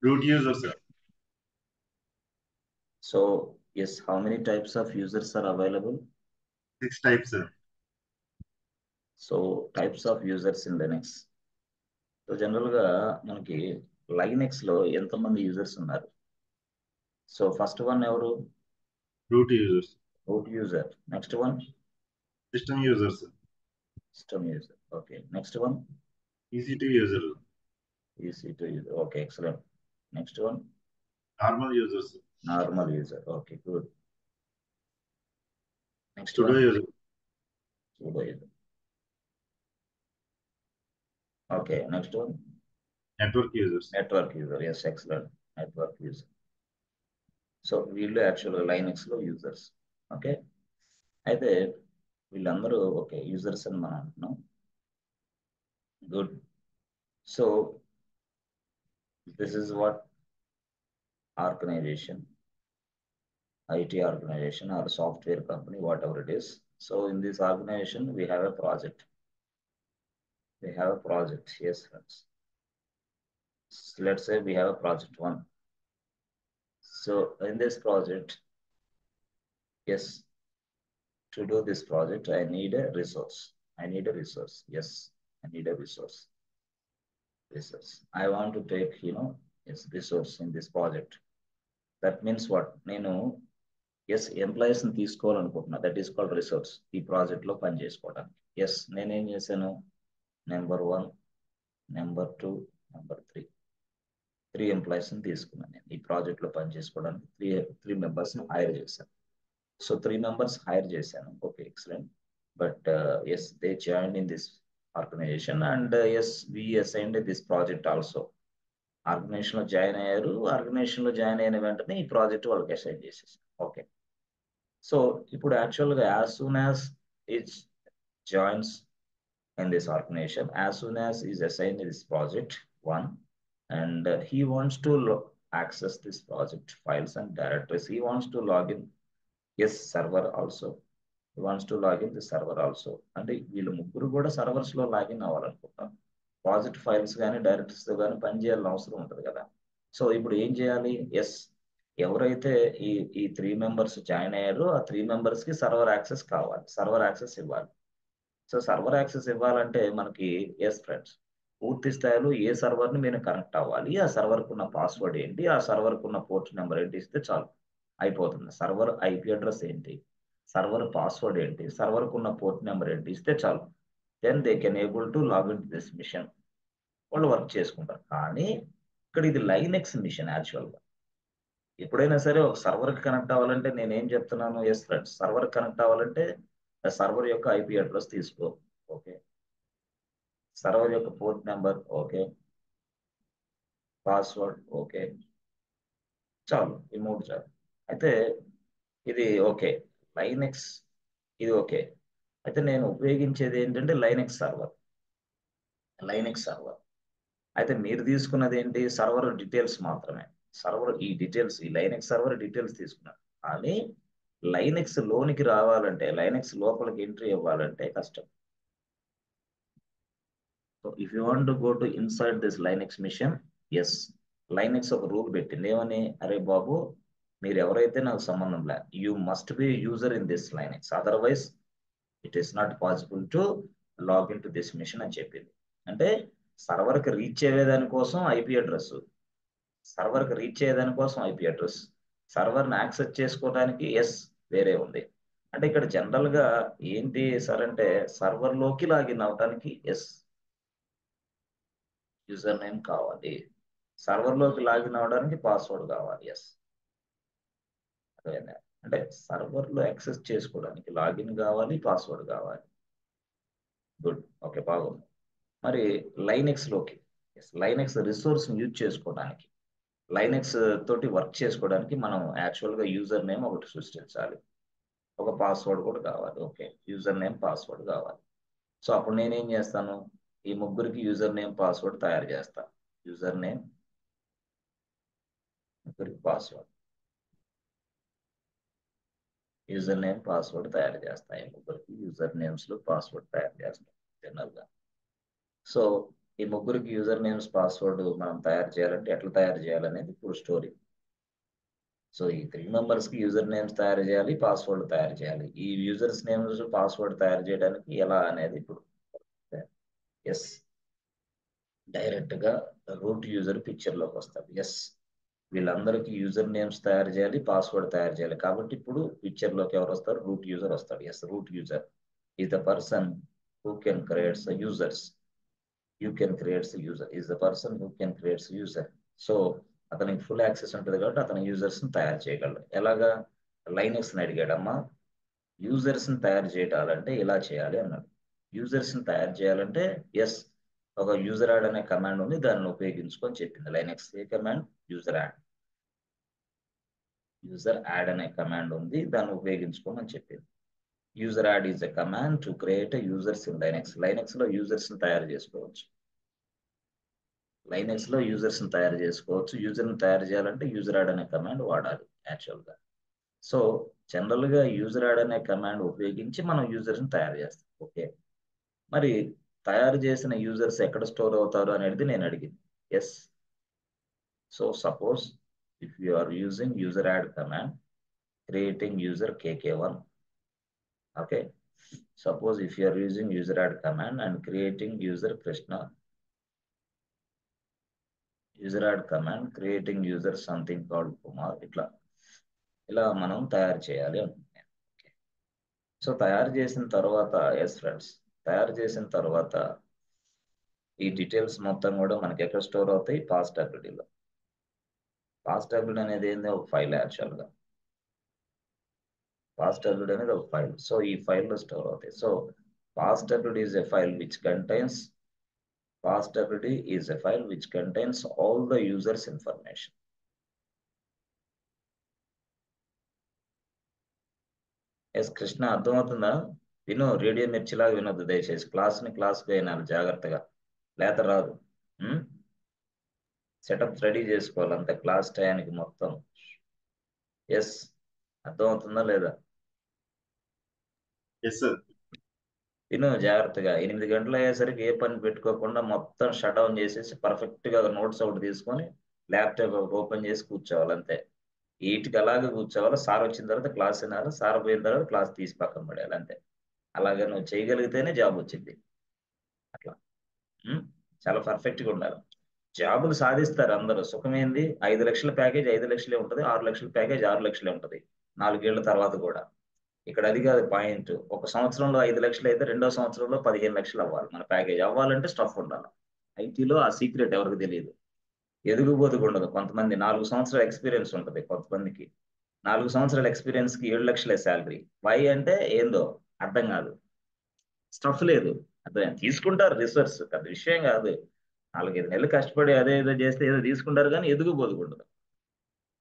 Root user, sir. So yes, how many types of users are available? 6 types, sir. So types of users in Linux. So general గా మనకి Linux లో ఎంతమంది users ఉన్నారు? So first one ఎవరు? Root users. Root user. Next one System users, sir. System user. Okay, next one EC2 user. EC2 user. Okay, excellent. Next one Normal users, sir. Normal user. Okay, good. Next Sudo one user. Sudo user. Okay, next one Network users. Network user. Yes, excellent. Network user. So వీళ్ళు యాక్చువల్గా Linux లో users. Okay, అయితే వీళ్ళందరూ okay users అని మనం అంటున్నాం. Good. So this is what organization, IT organization or software company, whatever it is. So in this organization, we have a project. We have a project. Yes, friends. So let's say we have a project one. So in this project, yes, to do this project, I need a resource. I need a resource. Yes, I need a resource. Resource. I want to take, yes, resource in this project. That means what? నేను yes ఎంప్లాయీస్ని తీసుకోవాలనుకుంటున్నా. That is called resource. ఈ ప్రాజెక్ట్లో పని చేసుకోవడానికి. Yes, నేనేం చేశాను? Number 1, number 2, number 3 ఎంప్లాయీస్ని తీసుకున్నాను. నేను ఈ ప్రాజెక్ట్లో పని చేసుకోవడానికి త్రీ మెంబర్స్ని హైర్ చేశాను. సో 3 మెంబర్స్ హైర్ చేశాను. Okay, excellent. But yes, they join in this organisation and yes, we assigned this project also. ఆర్గనైజేషన్లో జాయిన్ అయ్యారు. ఆర్గనైజేషన్లో జాయిన్ అయిన వెంటనే ఈ ప్రాజెక్ట్ వాళ్ళకి అసైన్ చేసేసాను. ఓకే, సో ఇప్పుడు యాక్చువల్గా as soon as it joins in this organization, as soon as is assigned this project one, and he wants to access this project files and directories. He wants to log in, yes, server also. He wants to log in the server also. అంటే వీళ్ళు ముగ్గురు కూడా servers లో login అవ్వాలనుకుంటాం. Project files కానీ directories తో కానీ పని చేయాలని అవసరం ఉంటుంది కదా. సో ఇప్పుడు ఏం చేయాలి? ఎస్, ఎవరైతే ఈ 3 మెంబర్స్ జాయిన్ అయ్యారో ఆ 3 మెంబర్స్ కి సర్వర్ యాక్సెస్ కావాలి, సర్వర్ యాక్సెస్ ఇవ్వాలి. సో సర్వర్ యాక్సెస్ ఇవ్వాలంటే మనకి ఎస్ ఫ్రెండ్స్, పూర్తి స్థాయిలో ఏ సర్వర్ని మీరు కనెక్ట్ అవ్వాలి, ఆ సర్వర్కు ఉన్న పాస్వర్డ్ ఏంటి, ఆ సర్వర్కు ఉన్న పోర్ట్ నెంబర్ ఏంటి ఇస్తే చాలు, అయిపోతుంది. సర్వర్ ఐపీ అడ్రస్ ఏంటి, సర్వర్ పాస్వర్డ్ ఏంటి, సర్వర్కు ఉన్న పోర్ట్ నెంబర్ ఏంటి ఇస్తే చాలు. Then they can able to log in to this machine. వాళ్ళు వర్క్ చేసుకుంటారు. కానీ ఇక్కడ ఇది లైనెక్స్ మిషన్ యాక్చువల్గా. ఎప్పుడైనా సరే ఒక సర్వర్కి కనెక్ట్ అవ్వాలంటే నేను ఏం చెప్తున్నాను? ఎస్ ఫ్రెండ్స్, సర్వర్ కనెక్ట్ అవ్వాలంటే సర్వర్ యొక్క ఐపీ అడ్రస్ తీసుకో. ఓకే, సర్వర్ యొక్క port number okay, password okay, చాలు. ఈ 3 చాలు. అయితే ఇది ఓకే, లైనెక్స్ ఇది ఓకే. అయితే నేను ఉపయోగించేది ఏంటంటే లైనెక్స్ సర్వర్. లైనెక్స్ సర్వర్ అయితే మీరు తీసుకున్నది ఏంటి? సర్వర్ డీటెయిల్స్ మాత్రమే. సర్వర్ ఈ డీటెయిల్స్, ఈ లైనెక్స్ సర్వర్ డీటెయిల్స్ తీసుకున్నాను. కానీ లైనెక్స్ లోనికి రావాలంటే, లైనెక్స్ లోపలికి ఎంట్రీ ఇవ్వాలంటే కష్టం. So if you want to go to inside this Linux machine, yes, Linux ఒక రూల్ పెట్టింది. ఏమని? అరే బాబు, మీరు ఎవరైతే నాకు సంబంధం లే, you must be user in this Linux, otherwise it is not possible to log in to this machine అని చెప్పింది. అంటే సర్వర్కి రీచ్ అయ్యేదాని కోసం ఐపీ అడ్రస్, సర్వర్కి రీచ్ అయ్యేదాని కోసం ఐపీ అడ్రస్, సర్వర్ని యాక్సెస్ చేసుకోవడానికి ఎస్ వేరే ఉంది. అంటే ఇక్కడ జనరల్గా ఏంటి సార్ అంటే, సర్వర్లోకి లాగిన్ అవడానికి ఎస్ యూజర్ నేమ్ కావాలి, సర్వర్లోకి లాగిన్ అవడానికి పాస్వర్డ్ కావాలి. ఎస్, అంటే సర్వర్లో యాక్సెస్ చేసుకోవడానికి లాగిన్ కావాలి, పాస్వర్డ్ కావాలి. గుడ్, ఓకే, బాగుంది. మరి లైనెక్స్ లోకి, లైనెక్స్ రిసోర్స్ యూజ్ చేసుకోవడానికి, లైనెక్స్ తోటి వర్క్ చేసుకోవడానికి మనం యాక్చువల్గా యూజర్ నేమ్ ఒకటి సృష్టించాలి, ఒక పాస్వర్డ్ కూడా కావాలి. ఓకే, యూజర్ నేమ్ పాస్వర్డ్ కావాలి. సో అప్పుడు నేనేం చేస్తాను? ఈ ముగ్గురికి యూజర్ నేమ్ పాస్వర్డ్ తయారు చేస్తాను. యూజర్ నేమ్, ముగ్గురికి పాస్వర్డ్, యూజర్ నేమ్ పాస్వర్డ్ తయారు చేస్తాయి. ముగ్గురికి యూజర్ నేమ్స్ లో పాస్వర్డ్ తయారు చేస్తాం జనరల్ గా. సో ఈ ముగ్గురికి యూజర్ నేమ్స్ పాస్వర్డ్ మనం తయారు చేయాలంటే ఎట్లా తయారు చేయాలనేది ఇప్పుడు స్టోరీ. సో ఈ 3 మెంబర్స్ కి యూజర్ నేమ్స్ తయారు చేయాలి, పాస్వర్డ్ తయారు చేయాలి. ఈ యూజర్స్ నేమ్స్ పాస్వర్డ్ తయారు చేయడానికి ఎలా అనేది ఇప్పుడు ఎస్ డైరెక్ట్ గా రూట్ యూజర్ పిక్చర్ లోకి వస్తారు. ఎస్ వీళ్ళందరికీ యూజర్ నేమ్స్ తయారు చేయాలి, పాస్వర్డ్ తయారు చేయాలి. కాబట్టి ఇప్పుడు పిక్చర్ లోకి ఎవరు వస్తారు? రూట్ యూజర్ వస్తాడు. Yes root user is the person who can creates the users. You can creates user is the person who can creates user. So అతనికి ఫుల్ యాక్సెస్ ఉంటుంది కాబట్టి అతను యూజర్స్ ని తయారు చేయగలడు. ఎలాగా? లైనక్స్ ని అడిగాడమ్మా, యూజర్స్ ని తయారు చేయాలంటే ఇలా చేయాలి అన్నాడు. యూజర్స్ ని తయారు చేయాలంటే ఎస్ ఒక యూజర్ యాడ్ అనే కమాండ్ ఉంది, దాన్ని ఉపయోగించుకొని చెప్పింది లైనక్స్. ఏ command? User add. User add అనే కమాండ్ ఉంది, దాన్ని ఉపయోగించుకోమని చెప్పింది. User add is a command to create users in Linux. Linux లో యూజర్స్ ని తయారు చేసుకోవచ్చు. లైనక్స్ లో యూజర్స్ ని తయారు చేసుకోవచ్చు. యూజర్ ని తయారు చేయాలంటే యూజర్ యాడ్ అనే కమాండ్ వాడాలి యాక్చువల్ గా. సో జనరల్ గా యూజర్ యాడ్ అనే కమాండ్ ఉపయోగించి మనం యూజర్స్ ని తయారు చేస్తాం. ఓకే, మరి తయారు చేసిన యూజర్స్ ఎక్కడ స్టోర్ అవుతారు అనేది నేను అడిగింది. Yes, so suppose if you are using user add command creating user kk1. Okay, suppose if you are using user add command and creating user Krishna, user add command creating user something called Kumar, ఇలా మనం తయారు చేయాలి అనుకుంటున్నాను. So తయారు చేసిన తర్వాత yes friends, తయారు చేసిన తర్వాత ఈ డీటెయిల్స్ మొత్తం కూడా మనకి ఎక్కడ స్టోర్ అవుతాయి? పాస్టబిలిటీలో. పాస్టబిలిటీ అనేది ఏంది? ఒక ఫైల్ యాక్చువల్గా. పాస్టబిలిటీ అనేది ఒక ఫైల్. సో ఈ ఫైల్లో స్టోర్ అవుతాయి. So passwd is a file which contains passwd is a file which contains all the users information. Yes Krishna, అర్థమవుతుందా? విను, రేడియో మిర్చిలాగా వినొద్దు దయచేసి. క్లాస్ని క్లాస్గా వినాలి జాగ్రత్తగా, లేత రాదు. సెటప్ రెడీ చేసుకోవాలి అంతే క్లాస్ టయానికి మొత్తం. ఎస్, అర్థమవుతుందా లేదా? Yes sir. విను జాగ్రత్తగా. 8 గంటలు అయ్యేసరికి ఏ పని పెట్టుకోకుండా మొత్తం షట్ డౌన్ చేసేసి పర్ఫెక్ట్ గా నోట్స్ ఒకటి తీసుకొని ల్యాప్టాప్ ఓపెన్ చేసి కూర్చోవాలి అంతే. 8కి అలాగే కూర్చోవాలి. సార్ వచ్చిన తర్వాత క్లాస్ వినాలి, సార్ పోయిన తర్వాత క్లాస్ తీసి పక్కన పడేయాలి అంతే. అలాగే నువ్వు చేయగలిగితేనే జాబ్ వచ్చింది. అట్లా చాలా పర్ఫెక్ట్ గా ఉండాలి. జాబులు సాధిస్తారు అందరూ. సుఖమేంది? 5 లక్షల ప్యాకేజ్ 5 లక్షలే ఉంటుంది, 6 లక్షల ప్యాకేజ్ 6 లక్షలే ఉంటుంది 4 ఏళ్ల తర్వాత కూడా. ఇక్కడ అది కాదు పాయింట్. ఒక సంవత్సరంలో 5 లక్షలు అయితే రెండో సంవత్సరంలో 15 లక్షలు అవ్వాలి మన ప్యాకేజ్. అవ్వాలంటే స్టఫ్ ఉండాలి. ఐటీలో ఆ సీక్రెట్ ఎవరికి తెలియదు. ఎదుగుబోతుకు ఉండదు. కొంతమంది 4 సంవత్సరాల ఎక్స్పీరియన్స్ ఉంటుంది, కొంతమందికి 4 సంవత్సరాల ఎక్స్పీరియన్స్ కి 7 లక్షలే శాలరీ. వై అంటే ఏందో అర్థం కాదు, స్టఫ్ లేదు. అర్థం తీసుకుంటారు, రిసోర్స్ పెద్ద విషయం కాదు. 4-5 నెలలు కష్టపడి అదే ఏదో చేస్తే ఏదో తీసుకుంటారు, కానీ ఎదుగుబోతుకు ఉండదు.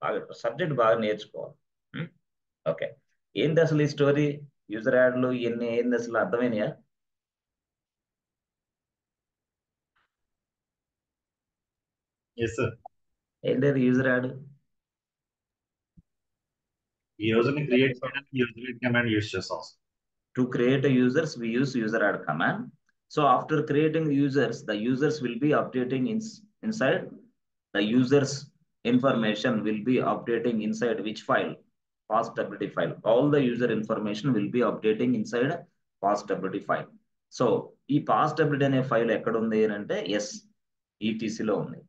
బాగా సబ్జెక్ట్ బాగా నేర్చుకోవాలి. ఓకే, ఏంటి అసలు ఈ స్టోరీ? యూజర్ యాడ్లు ఇవన్నీ ఏంది అసలు అర్థమైనయా? Yes sir. ఏంటది యూజర్ యాడ్? ఈ యూజర్ ని క్రియేట్ చేయడానికి యూజర్ యాడ్ కమాండ్ యూజ్ చేస్తాం. To create a users, we use user add command. So after creating users, the users will be updating inside the users information will be updating inside which file? Passability file. All the user information will be updating inside passability file. So ఈ passability అనే file ఎక్కడ ఉంది అంటే yes ETC లో ఉంది.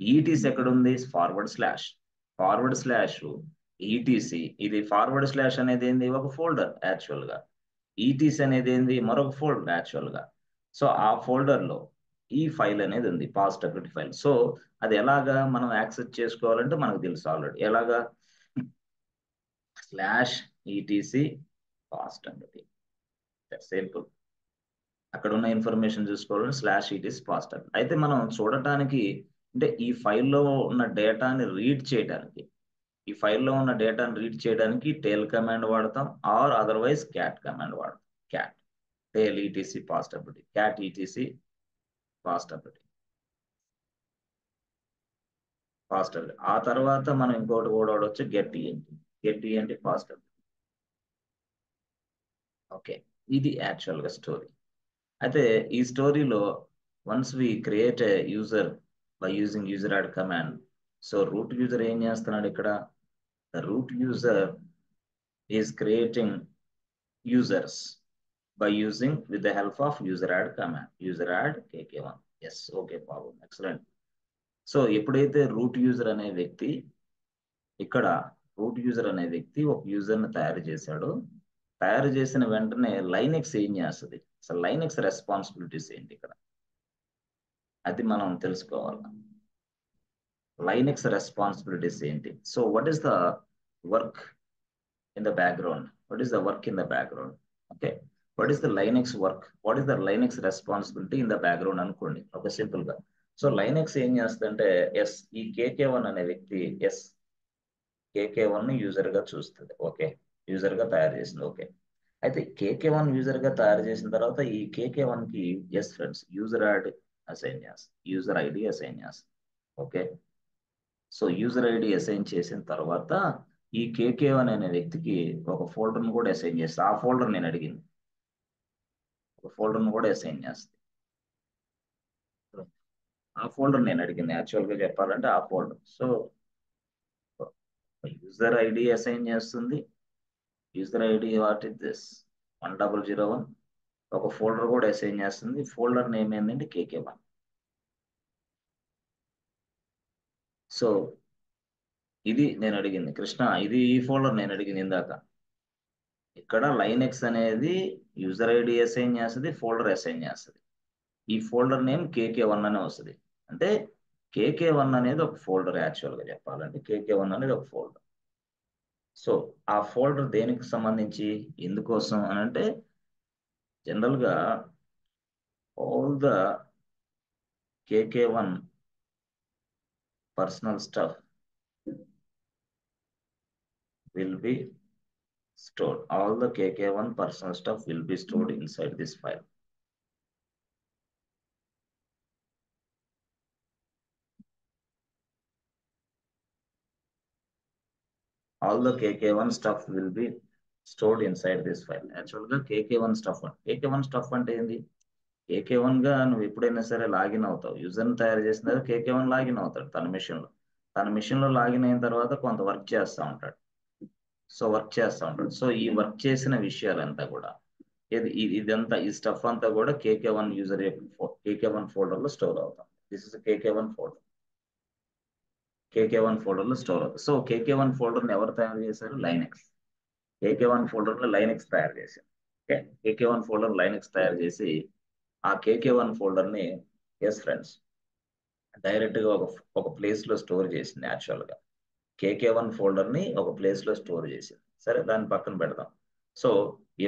ETC ఎక్కడ ఉంది? Forward slash ETC. ఇది ఫార్వర్డ్ స్లాష్ అనేది ఏంది? ఒక ఫోల్డర్ యాక్చువల్ గా. ETC అనేది ఏంది? మరొక ఫోల్డర్ యాక్చువల్ గా. సో ఆ ఫోల్డర్ లో ఈ ఫైల్ అనేది ఉంది, పాస్టబిలిటీ ఫైల్. సో అది ఎలాగా మనం యాక్సెస్ చేసుకోవాలంటే మనకు తెలుసు ఆల్రెడీ. ఎలాగా? /etc పాస్టబిలిటీ. సింపుల్. అక్కడ ఉన్న ఇన్ఫర్మేషన్ చూసుకోవాలని /etc పాస్టబిలిటీ. అయితే మనం చూడటానికి అంటే ఈ ఫైల్లో ఉన్న డేటాని రీడ్ చేయడానికి, ఈ ఫైల్లో ఉన్న డేటాని రీడ్ చేయడానికి టేల్ కమాండ్ వాడతాం, ఆర్ అదర్వైజ్ క్యాట్ కమాండ్ వాడతాం. క్యాట్ టేల్ etc పాస్టబిలిటీ, క్యాట్ etc పాస్టబిలిటీ. ఆ తర్వాత మనం ఇంకోటి కూడా వాడవచ్చు, గెట్ ఏంటి పాస్టబిలిటీ. ఓకే, ఇది యాక్చువల్ గా స్టోరీ. అయితే ఈ స్టోరీలో once we create a user by using user add command, so root user ఏం చేస్తున్నాడు ఇక్కడ? The root user is creating users by using with the help of user add command, user add kk1. Yes, okay, problem, excellent. So ఎప్పుడైతే root user అనే వ్యక్తి ఇక్కడ root user అనే వ్యక్తి ఒక యూజర్ని తయారు చేశాడు, తయారు చేసిన వెంటనే లైనెక్స్ ఏం చేస్తుంది? అసలు లైనెక్స్ రెస్పాన్సిబిలిటీస్ ఏంటి ఇక్కడ, అది మనం తెలుసుకోవాలి. లైనెక్స్ రెస్పాన్సిబిలిటీస్ ఏంటి? So what is the work in the background? What is the work in the background? Okay, what is the Linux work? What is the Linux responsibility in the background అనుకోండి ఒక simple గా. So Linux ఏం చేస్తుందంటే yes ఈ కేకే1 అనే వ్యక్తి yes కేకే1 user గా చూస్తుంది. ఓకే, యూజర్ గా తయారు చేసింది. ఓకే, అయితే కేకే1 యూజర్ గా తయారు చేసిన తర్వాత ఈ కేకే1 కి yes friends user add assign చేస్తుంది, యూజర్ ఐడి అసైన్ చేస్తుంది. Okay, so user ID assign చేసిన తర్వాత ఈ కేకే1 అనే వ్యక్తికి ఒక ఫోల్డర్ను కూడా అసైన్ చేస్తుంది. ఆ ఫోల్డర్ నేను అడిగింది, ఒక ఫోల్డర్ను కూడా అసైన్ చేస్తుంది. ఆ ఫోల్డర్ నేను అడిగింది యాక్చువల్గా చెప్పాలంటే ఆ folder. So user ID assign చేస్తుంది, user ID what is this 1001, ఒక ఫోల్డర్ కూడా అసైన్ చేస్తుంది. ఫోల్డర్ నేమ్ ఏంటంటే కేకే1. సో ఇది నేను అడిగింది కృష్ణ, ఇది ఈ ఫోల్డర్ నేను అడిగింది ఇందాక. ఇక్కడ లైనెక్స్ అనేది యూజర్ ఐడి అసైన్ చేస్తుంది, ఫోల్డర్ అసైన్ చేస్తుంది. ఈ ఫోల్డర్ నేమ్ కేకే1 అనే వస్తుంది. అంటే కేకే1 అనేది ఒక ఫోల్డర్, యాక్చువల్గా చెప్పాలంటే కేకే1 అనేది ఒక ఫోల్డర్. సో ఆ ఫోల్డర్ దేనికి సంబంధించి, ఎందుకోసం అని అంటే జనరల్గా ఆల్ ద కేకే1 personal stuff will be stored. All the KK1 personal stuff will be stored inside this file. All the KK1 stuff will be stored inside this file. Actually, KK1 stuff. KK1 stuff అంటే ఏంది? కేకే1 గా నువ్వు ఎప్పుడైనా సరే login అవుతావు, యూజర్ని తయారు చేసిన తర్వాత కేకే1 లాగిన్ అవుతాడు తన మిషన్ లో లాగిన్ అయిన తర్వాత కొంత వర్క్ చేస్తూ ఉంటాడు. సో వర్క్ చేస్తూ ఉంటాడు. సో ఈ వర్క్ చేసిన విషయాలంతా కూడా ఇదంతా ఈ స్టఫ్ అంతా కూడా కేకే1 యూజర్ కేకే1 ఫోల్డర్ లో స్టోర్ అవుతాం. దిస్ ఇస్ కేకే1 ఫోల్డర్, కేకే1 ఫోల్డర్ లో స్టోర్ అవుతుంది. సో కేకే1 ఫోల్డర్ ని ఎవరు తయారు చేశారు? లైనెక్స్. కేకే1 ఫోల్డర్ లో లైనెక్స్ తయారు చేశారు. ఓకే, కేకే1 ఫోల్డర్ లైనెక్స్ తయారు చేసి ఆ కేకే1 ఫోల్డర్ ని ఎస్ ఫ్రెండ్స్ డైరెక్ట్ గా ఒక ప్లేస్ లో స్టోర్ చేసింది. యాక్చువల్ గా కేకే1 ఫోల్డర్ ని ఒక ప్లేస్ లో స్టోర్ చేసింది. సరే, దాన్ని పక్కన పెడదాం. సో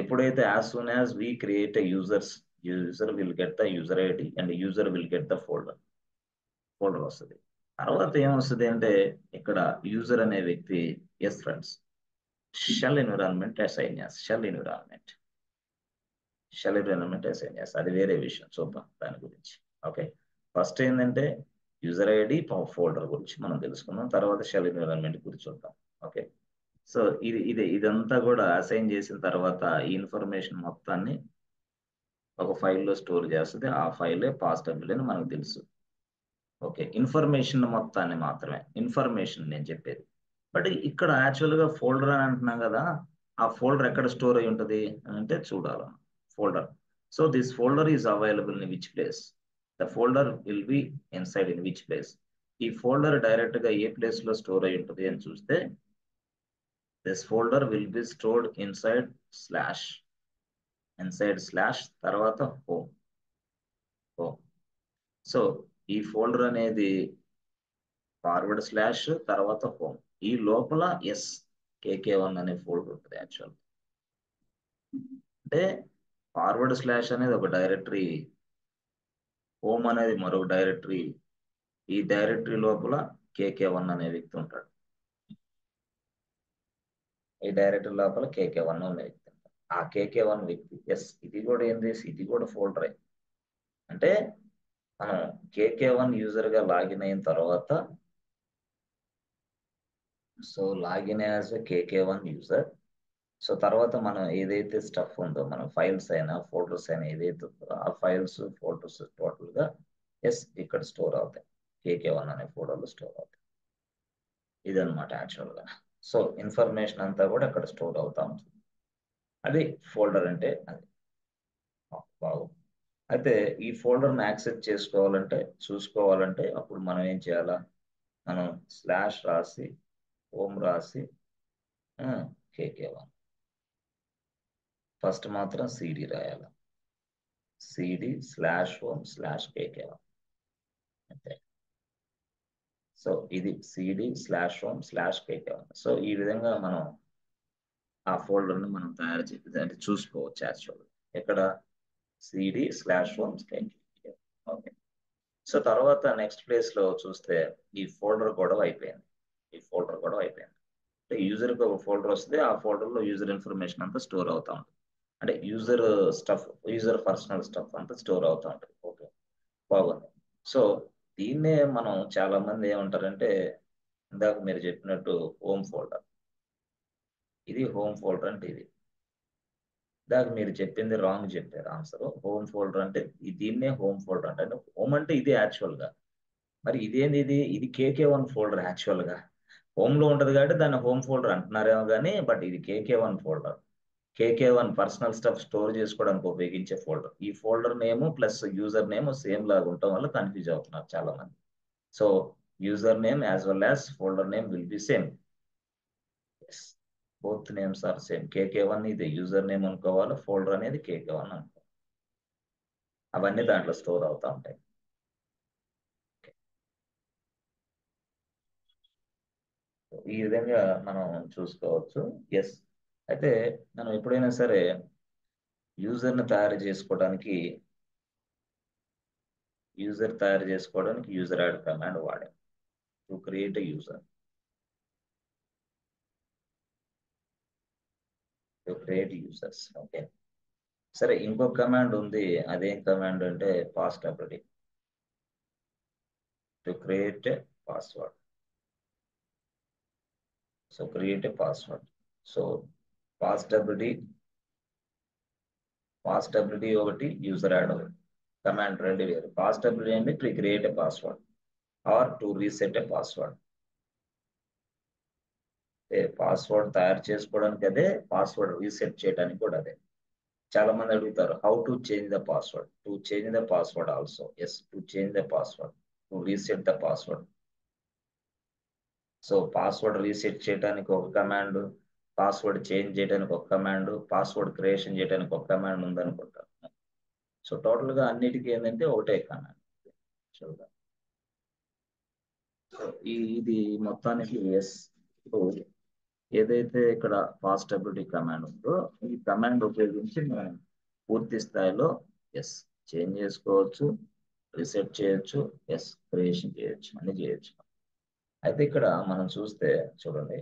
ఎప్పుడైతే as soon as we create a user will get the user ID and user will get the folder వస్తుంది. తర్వాత ఏమొస్తుంది అంటే ఇక్కడ యూజర్ అనే వ్యక్తి yes friends shell environment assign చేస్తుంది. షెల్ ఎన్విరాన్మెంట్ అసైన్ చేస్తుంది. అది వేరే విషయం, చూద్దాం దాని గురించి. ఓకే, ఫస్ట్ ఏంటంటే యూజర్ ఐడి ఫోల్డర్ గురించి మనం తెలుసుకుందాం, తర్వాత షెల్ ఎన్విరాన్మెంట్ గురించి చూద్దాం. ఓకే, సో ఇదంతా కూడా అసైన్ చేసిన తర్వాత ఈ ఇన్ఫర్మేషన్ మొత్తాన్ని ఒక ఫైల్లో స్టోర్ చేస్తుంది. ఆ ఫైలే పాస్టబుల్ అని మనకు తెలుసు. ఓకే, ఇన్ఫర్మేషన్ మొత్తాన్ని మాత్రమే, ఇన్ఫర్మేషన్ నేను చెప్పేది. బట్ ఇక్కడ యాక్చువల్గా ఫోల్డర్ అని అంటున్నాం కదా, ఆ ఫోల్డర్ ఎక్కడ స్టోర్ అయి ఉంటుంది అంటే చూడాలి folder. So this folder is available in which place? The folder will be inside in which place? ఈ ఫోల్డర్ డైరెక్ట్ గా ఏ ప్లేస్ లో స్టోర్ అయి ఉంటుంది అని చూస్తే this folder will be stored inside slash తర్వాత హోమ్. సో ఈ ఫోల్డర్ అనేది ఫార్వర్డ్ స్లాష్ తర్వాత హోమ్, ఈ లోపల ఎస్ కేకే1 అనే ఫోల్డర్ ఉంటుంది. యాక్చువల్ అంటే ఫార్వర్డ్ స్లాష్ అనేది ఒక డైరెక్టరీ, హోమ్ అనేది మరొక డైరెక్టరీ. ఈ డైరెక్టరీ లోపల కేకే1 అనే వ్యక్తి ఉంటాడు. ఈ డైరెక్టరీ లోపల కేకే1 అనే వ్యక్తి ఉంటాడు. ఆ కేకే1 వ్యక్తి ఎస్ ఇది కూడా ఏంది, ఇది కూడా ఫోల్డరే. అంటే మనం కేకే1 యూజర్ గా లాగిన్ అయిన తర్వాత, సో లాగిన్ యాజ్ కేకే1 యూజర్. సో తర్వాత మనం ఏదైతే స్టఫ్ ఉందో, మన ఫైల్స్ అయినా ఫోల్డర్స్ అయినా ఏదైతే ఉందో ఆ ఫైల్స్ ఫోల్డర్స్ టోటల్ గా ఎస్ ఇక్కడ స్టోర్ అవుతాయి, KK1 అనే ఫోల్డర్లో స్టోర్ అవుతాయి. ఇదనమాట యాక్చువల్గా. సో ఇన్ఫర్మేషన్ అంతా కూడా అక్కడ స్టోర్ అవుతా ఉంటుంది. అది ఫోల్డర్ అంటే అది. బాగుంది. అయితే ఈ ఫోల్డర్ని యాక్సెస్ చేసుకోవాలంటే, చూసుకోవాలంటే అప్పుడు మనం ఏం చేయాలా? మనం స్లాష్ రాసి హోమ్ రాసి KK1 ఫస్ట్ మాత్రం CD రాయాలి. CD/home/KK1 అంతే. సో ఇది CD/home/KK1. సో ఈ విధంగా మనం ఆ ఫోల్డర్ని మనం తయారు చేసి అంటే చూసుకోవచ్చు యాక్చువల్. ఎక్కడ? CD/home/KK1. ఓకే. సో తర్వాత నెక్స్ట్ ప్లేస్లో చూస్తే ఈ ఫోల్డర్ గొడవ అయిపోయింది. అంటే యూజర్కి ఒక ఫోల్డర్ వస్తే ఆ ఫోల్డర్లో యూజర్ ఇన్ఫర్మేషన్ అంతా స్టోర్ అవుతా ఉంటుంది. అంటే యూజర్ పర్సనల్ స్టఫ్ అంతా స్టోర్ అవుతా ఉంటుంది. ఓకే, బాగుంది. సో దీన్నే మనం చాలా మంది ఏమంటారంటే, ఇందాక మీరు చెప్పినట్టు హోమ్ ఫోల్డర్. ఇది హోమ్ ఫోల్డర్ అంటే ఇది. ఇందాక మీరు చెప్పింది రాంగ్ చెప్పారు ఆన్సర్. హోమ్ ఫోల్డర్ అంటే దీన్నే హోమ్ ఫోల్డర్ అంటే హోమ్ అంటే ఇది యాక్చువల్గా. మరి ఇదేంది? ఇది KK1 ఫోల్డర్ యాక్చువల్గా. హోమ్లో ఉంటుంది కాబట్టి దాన్ని హోమ్ ఫోల్డర్ అంటున్నారేమో కానీ, బట్ ఇది KK1 folder. KK1 personal stuff store చేసుకోవడానికి ఉపయోగించే ఫోల్డర్. ఈ folder name plus user name same లాగా ఉండటం వల్ల కన్ఫ్యూజ్ అవుతున్నారు చాలా మంది. So user name as well as folder name will be same. Yes, both names are same. KK1 ఇది యూజర్ నేమ్ అనుకోవాలి, ఫోల్డర్ అనేది KK1 అనుకోవాలి. అవన్నీ దాంట్లో స్టోర్ అవుతా ఉంటాయి. ఈ విధంగా మనం చూసుకోవచ్చు. ఎస్, అయితే మనం ఎప్పుడైనా సరే యూజర్ని తయారు చేసుకోవడానికి యూజర్ యాడ్ కమాండ్ వాడాం to create a user. To create users. Okay, సరే ఇంకొక కమాండ్ ఉంది. అదేం కమాండ్ అంటే password. To create a password. So create a password. So password ఒకటి, యూజర్ యాడ్ ఒకటి. కమాండ్ రెండు వేరు. పాస్వర్డ్ అంటే to create a password or to reset a password. Password తయారు చేసుకోవడానికి అదే, పాస్వర్డ్ రీసెట్ చేయడానికి కూడా అదే. చాలా మంది అడుగుతారు, how to change the password. To change the password also. Yes, to change the password, to reset the password. So password reset చేయడానికి ఒక కమాండ్, పాస్వర్డ్ చేంజ్ చేయడానికి ఒక కమాండ్, పాస్వర్డ్ క్రియేషన్ చేయడానికి ఒక కమాండ్ ఉందనుకుంటారు. సో టోటల్గా అన్నిటికీ ఏంటంటే ఒకటే కమాండ్. చూద్దాం. సో ఇది మొత్తానికి ఎస్. ఏదైతే ఇక్కడ పాస్టబిలిటీ కమాండ్ ఉందో ఈ కమాండ్ ఉపయోగించి మనం పూర్తి స్థాయిలో ఎస్ చేంజ్ చేసుకోవచ్చు, రీసెట్ చేయొచ్చు, ఎస్ క్రియేషన్ చేయొచ్చు, అన్ని చేయొచ్చు. అయితే ఇక్కడ మనం చూస్తే చూడండి,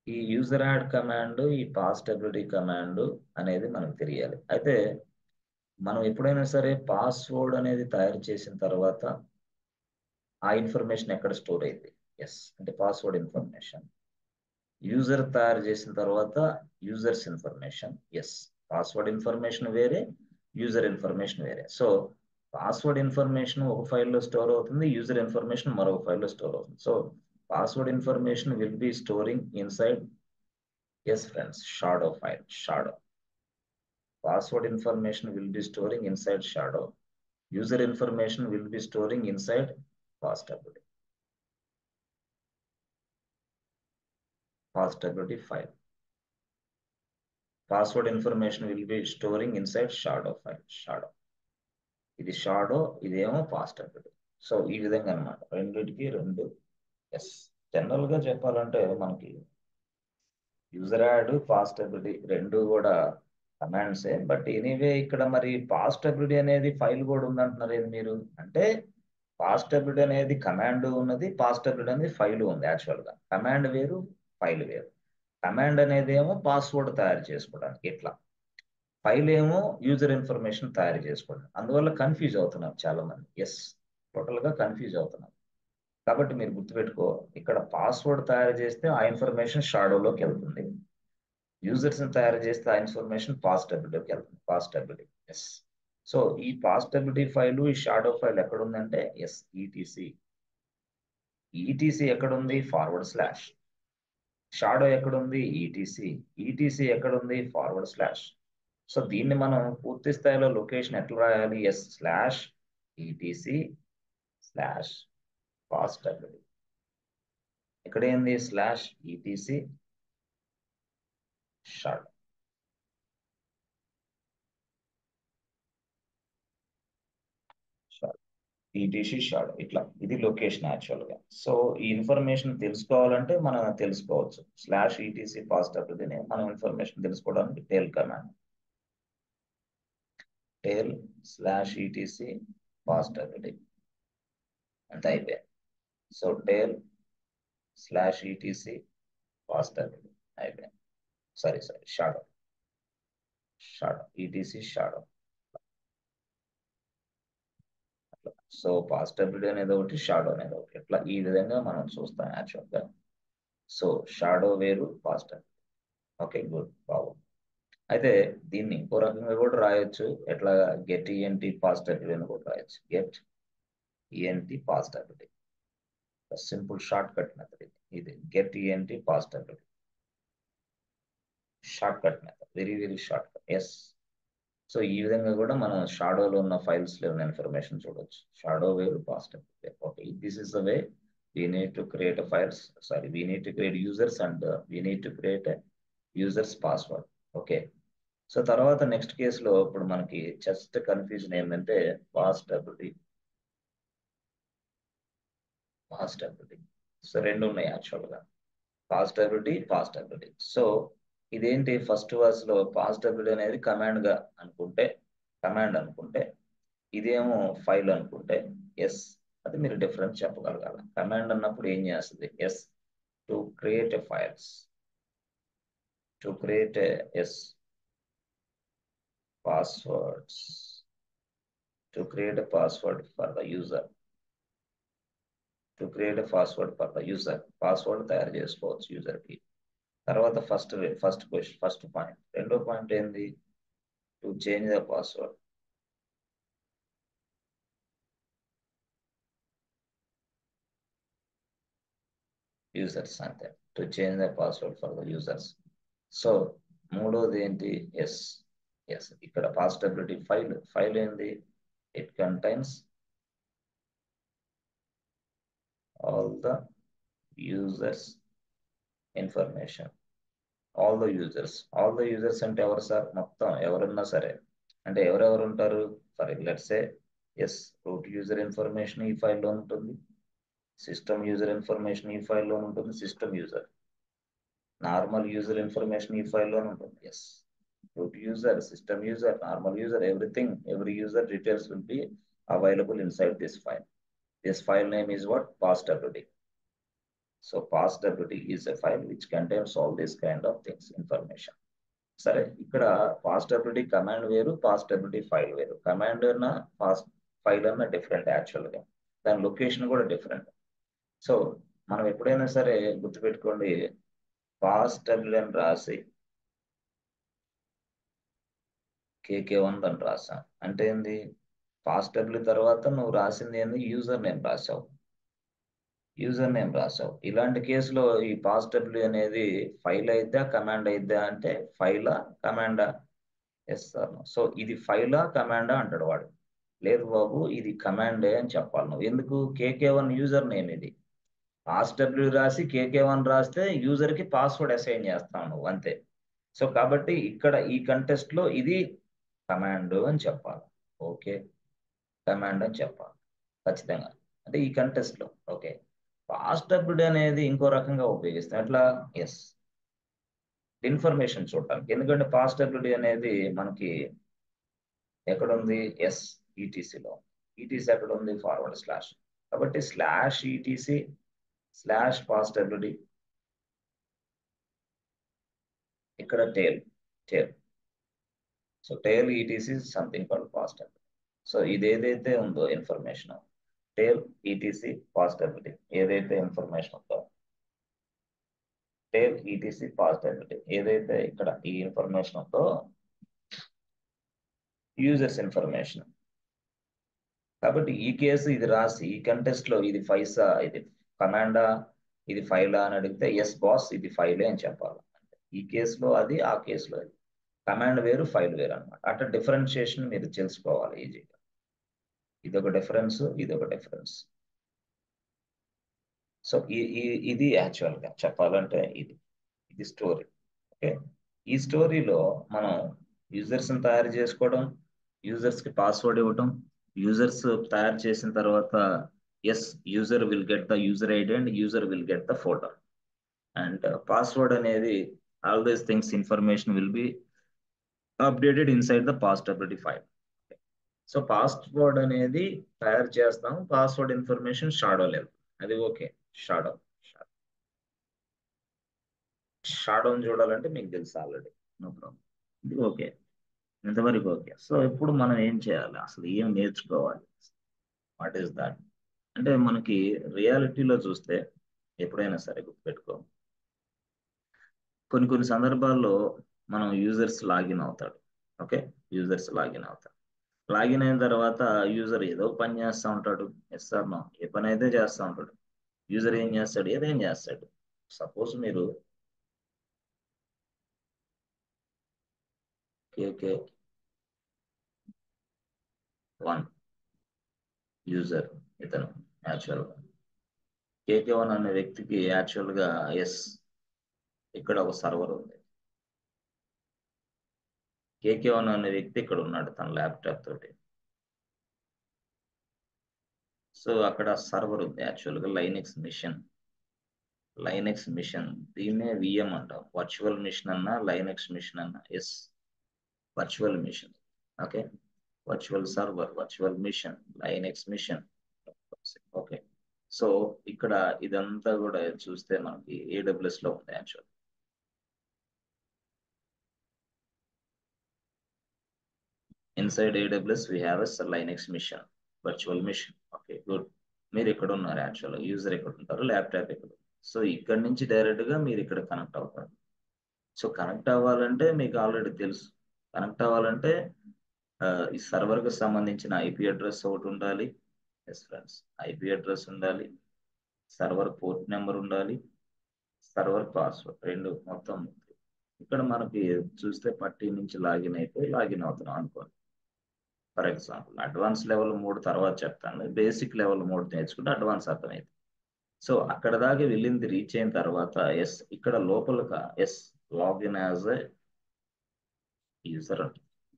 ఈ యూజర్ యాడ్ కమాండ్, ఈ పాస్టబిలిటీ కమాండ్ అనేది మనకు తెలియాలి. అయితే మనం ఎప్పుడైనా సరే పాస్వర్డ్ అనేది తయారు చేసిన తర్వాత ఆ ఇన్ఫర్మేషన్ ఎక్కడ స్టోర్ అయింది? ఎస్, అంటే పాస్వర్డ్ ఇన్ఫర్మేషన్. యూజర్ తయారు చేసిన తర్వాత users information. Yes, password information వేరే, యూజర్ ఇన్ఫర్మేషన్ వేరే. సో పాస్వర్డ్ ఇన్ఫర్మేషన్ ఒక ఫైల్లో స్టోర్ అవుతుంది, యూజర్ ఇన్ఫర్మేషన్ మరొక ఫైల్లో స్టోర్ అవుతుంది. So password information will be storing inside, yes friends, shadow file. Shadow password information will be storing inside shadow. User information will be storing inside password file. Password information will be storing inside shadow file. Shadow. ఇది shadow, ఇదేమో పాస్టబిలిటీ. So ఈ విధంగా అనమాట, రెండిటికి రెండు. Yes, general గా చెప్పాలంటే మనకి యూజర్ యాడ్, పాస్టబిలిటీ రెండు కూడా కమాండ్సే. బట్ ఎనీవే ఇక్కడ మరి పాస్టబిలిటీ అనేది ఫైల్ కూడా ఉందంటున్నారు ఏది మీరు? అంటే పాస్టబిలిటీ అనేది కమాండ్ ఉన్నది, పాస్టబిలిటీ అనేది ఫైల్ ఉంది. యాక్చువల్గా కమాండ్ వేరు, ఫైల్ వేరు. కమాండ్ అనేది ఏమో పాస్వర్డ్ తయారు చేసుకోవడానికి ఇట్లా, ఫైల్ ఏమో యూజర్ ఇన్ఫర్మేషన్ తయారు చేసుకోవడం. అందువల్ల కన్ఫ్యూజ్ అవుతున్నారు చాలా మంది. ఎస్, టోటల్గా కన్ఫ్యూజ్ అవుతున్నారు. కాబట్టి మీరు గుర్తుపెట్టుకో, ఇక్కడ పాస్వర్డ్ తయారు చేస్తే ఆ ఇన్ఫర్మేషన్ షాడోలోకి వెళ్తుంది, యూజర్స్ తయారు చేస్తే ఆ ఇన్ఫర్మేషన్ పాస్టబిలిటీకి వెళ్తుంది. పాస్టబిలిటీ. ఎస్, సో ఈ పాస్టబిలిటీ ఫైల్ ఈ షాడో ఫైల్ ఎక్కడ ఉందంటే ఎస్ ఈటీసీ. ఈటీసీ ఎక్కడ ఉంది? Forward slash. షాడో ఎక్కడ ఉంది? ఈటీసీ. ఈటీసీ ఎక్కడ ఉంది? Forward slash. సో దీన్ని మనం పూర్తి స్థాయిలో లొకేషన్ ఎట్లా రాయాలి? Yes slash ETC slash passwd. ఇక్కడ ఏంది? Slash ETC shadow. ETC shadow ఇట్లా, ఇది లొకేషన్ యాక్చువల్ గా. సో ఈ ఇన్ఫర్మేషన్ తెలుసుకోవాలంటే మనం తెలుసుకోవచ్చు. స్లాష్ ఈటీసీ పాస్టబిలిటీని మనం ఇన్ఫర్మేషన్ తెలుసుకోవడానికి tail command. Tail slash ETC passwd అంత అయిపోయింది. So tail slash ETC passwd అయిపోయింది. సరే shadow ETC shadow. So passwd అనేది ఒకటి, షాడో అనేది ఒకటి. ఇట్లా ఈ విధంగా మనం చూస్తాం యాక్చువల్ గా. సో షాడో వేరు, పాస్టబిలిటీ. ఓకే గుడ్, బాగుంది. అయితే దీన్ని ఇంకో రకంగా కూడా రాయొచ్చు. ఎట్లా? గెట్ ఈఎన్టీ పాస్టబిలిటీ అని కూడా రాయొచ్చు. Get ENT passwd, simple shortcut method ఇది get ENT passwd. Shortcut method, very very shortcut. Yes. So ఈ విధంగా కూడా మనం షాడోలో ఉన్న ఫైల్స్ లో ఉన్న ఇన్ఫర్మేషన్ చూడొచ్చు. షాడో వేరు, passwd. Okay, this is the way we need to create a files. Sorry, we need to create users and we need to create a users password. Okay. So తర్వాత next కేసులో ఇప్పుడు మనకి just confusion ఏంటంటే పాస్టబిలిటీ. So రెండు ఉన్నాయి actual గా, పాస్టబిలిటీ. So ఇదేంటి? First verse లో పాస్టబిలిటీ అనేది కమాండ్ అనుకుంటే ఇదేమో ఫైల్ అనుకుంటే ఎస్, అది మీరు డిఫరెన్స్ చెప్పగలగాలి. కమాండ్ అన్నప్పుడు ఏం చేస్తుంది? Yes to create files, to create yes passwords, to create a password for the user, password తయారు చేసుకోవచ్చు యూజర్ కి. తర్వాత ఫస్ట్ పాయింట్. రెండో పాయింట్ ఏంది? To change the password. Users అంతే, to change the password for the users. So మూడోది ఏంటి? Yes. ఇక్కడ పాస్టబిలిటీ ఫైల్ ఏంది? It contains all the users information. all the users అంటే ఎవరు సార్? మొత్తం ఎవరున్నా సరే. అంటే ఎవరెవరు ఉంటారు? For let's say yes, root user information ఈ ఫైల్లో ఉంటుంది, సిస్టమ్ యూజర్ ఇన్ఫర్మేషన్ ఈ ఫైల్లో ఉంటుంది, system user normal user information ఈ ఫైల్లో ఉంటుంది. Yes, root user, system user, normal user, every user details will be available inside this file. This file name is what? Pass.wd. So pass.wd is a file which contains all these kind of things, information. సరే, ఇక్కడ pass.wd command వేరు, pass.wd file వేరు. Command అన్న file అన్న different actual గా, దాని location కూడా different. So మనం ఎప్పుడైనా సరే గుర్తుపెట్టుకోండి, pass.wd అని రాసి KK1 అని రాసాం అంటే ఏంది? పాస్టబిలిటీ తర్వాత నువ్వు రాసింది ఏంది? యూజర్ నేమ్ రాసావు. ఇలాంటి కేసులో ఈ పాస్టబిలిటీ అనేది ఫైల్ అయిద్దా కమాండ్ అయిద్దా అంటే ఫైలా కమాండా? Yes sir. సో ఇది ఫైలా కమాండా అంటాడు వాడు. లేదు బాబు, ఇది కమాండే అని చెప్పాలి నువ్వు. ఎందుకు? KK1 యూజర్ నేమ్ ఇది. పాస్టబిలిటీ రాసి KK1 రాస్తే యూజర్ కి పాస్వర్డ్ అసైన్ చేస్తావు నువ్వు, అంతే. సో కాబట్టి ఇక్కడ ఈ కంటెస్ట్ లో ఇది కమాండ్ అని చెప్పాలి. ఓకే, కమాండ్ అని చెప్పాలి ఖచ్చితంగా, అంటే ఈ కంటెస్ట్ లో. ఓకే, పాస్టబిలిటీ అనేది ఇంకో రకంగా ఉపయోగిస్తాం. ఎట్లా? ఎస్, ఇన్ఫర్మేషన్ చూడటానికి. ఎందుకంటే పాస్టబిలిటీ అనేది మనకి ఎక్కడుంది? ఎస్, ఈటీసీలో. ఈటీసీ ఎక్కడ ఉంది? Forward slash. కాబట్టి స్లాష్ ఈటీసీ స్లాష్ పాస్టబిలిటీ, ఇక్కడ టేల్. సో టేల్ ఈటీసీ సంథింగ్ కాల్డ్ పాస్టబిలిటీ. సో ఇది ఏదైతే ఉందో ఇన్ఫర్మేషన్, టేల్ ఈటీసీ పాస్టబిలిటీ ఏదైతే ఇన్ఫర్మేషన్ ఉందో, టేల్ ఈటీసీ పాస్టబిలిటీ ఏదైతే ఇక్కడ ఈ ఇన్ఫర్మేషన్ ఉందో, యూజర్స్ ఇన్ఫర్మేషన్. కాబట్టి ఈ కేసు ఇది రాసి ఈ కంటెస్ట్ లో ఇది ఫైసా, ఇది కమాండా, ఇది ఫైలా అని అడిగితే ఎస్ బాస్ ఇది ఫైలే అని చెప్పాలి. ఈ కేసులో అది, ఆ కేసులో అది. కమాండ్ వేరు, ఫైల్ వేరు అనమాట. అట్లా డిఫరెన్షియేషన్ మీరు తెలుసుకోవాలి ఈజీగా. ఇదొక డిఫరెన్స్, ఇదొక డిఫరెన్స్. సో ఇది యాక్చువల్గా చెప్పాలంటే ఇది స్టోరీ. ఓకే, ఈ స్టోరీలో మనం యూజర్స్ని తయారు చేసుకోవడం, యూజర్స్కి పాస్వర్డ్ ఇవ్వడం, యూజర్స్ తయారు చేసిన తర్వాత yes user will get the user ID and user will get the photo. And password అనేది all these things information will be updated inside the passwd file. So password అనేది తయారు చేస్తాం, పాస్వర్డ్ ఇన్ఫర్మేషన్ షాడో లేదు, అది okay. Shadow షాడోని చూడాలంటే మీకు తెలుసు already, no problem. ఇది ఓకే, ఇంతవరకు ఓకే. సో ఇప్పుడు మనం ఏం చేయాలి, అసలు ఏం నేర్చుకోవాలి, వాట్ ఈస్ దాట్ అంటే మనకి రియాలిటీలో చూస్తే ఎప్పుడైనా సరే గుర్తుపెట్టుకో, కొన్ని సందర్భాల్లో మనం యూజర్స్ లాగిన్ అవుతాడు. ఓకే, యూజర్స్ లాగిన్ అవుతాడు. లాగిన్ అయిన తర్వాత యూజర్ ఏదో పని చేస్తూ ఉంటాడు, ఎస్ ఆర్ నో, ఏ పని అయితే చేస్తూ ఉంటాడు. యూజర్ ఏం చేస్తాడు, ఏదేం చేస్తాడు. సపోజ్ మీరు KK1 యూజర్, ఇతను యాక్చువల్గా KK1 అనే వ్యక్తికి యాక్చువల్గా ఎస్ ఇక్కడ ఒక సర్వర్ ఉంది. KK1 అనే వ్యక్తి ఇక్కడ ఉన్నాడు తన ల్యాప్టాప్ తోటి. సో అక్కడ సర్వర్ ఉంది యాక్చువల్గా, లైనెక్స్ మిషన్, దీన్నే విఎం అంటాం. వర్చువల్ మిషన్ అన్నా లైనెక్స్ మిషన్ అన్నా yes virtual machine. Okay, virtual server, virtual machine, Linux machine. Okay, so ఇక్కడ ఇదంతా కూడా చూస్తే మనకి AWS లో ఉంది actual. Inside AWS we have a Linux mission, virtual mission. Okay good. మీరు ఇక్కడ ఉన్నారు యాక్చువల్గా, యూజర్ ఎక్కడ ఉంటారు, ల్యాప్టాప్ ఎక్కడ. సో ఇక్కడ నుంచి డైరెక్ట్ గా మీరు ఇక్కడ కనెక్ట్ అవుతారు. సో కనెక్ట్ అవ్వాలంటే మీకు ఆల్రెడీ తెలుసు, కనెక్ట్ అవ్వాలంటే ఈ సర్వర్ కు సంబంధించిన ఐపీ అడ్రస్ ఒకటి ఉండాలి. ఎస్ ఫ్రెండ్స్, ఐపీ అడ్రస్ ఉండాలి, సర్వర్ పోర్ట్ నెంబర్ ఉండాలి, సర్వర్ పాస్వర్డ్, రెండు మొత్తం. ఇక్కడ మనకి చూస్తే పట్టి నుంచి లాగిన్ అయిపోయి లాగిన్ అవుతున్నాం అనుకోండి. ఫర్ ఎగ్జాంపుల్ అడ్వాన్స్ లెవెల్ 3 తర్వాత చెప్తాను, బేసిక్ లెవెల్ 3 నేర్చుకుంటే అడ్వాన్స్ అర్థమైంది. సో అక్కడ దాకా వెళ్ళింది రీచ్ అయిన తర్వాత ఎస్ ఇక్కడ లోపలగా yes login as a user.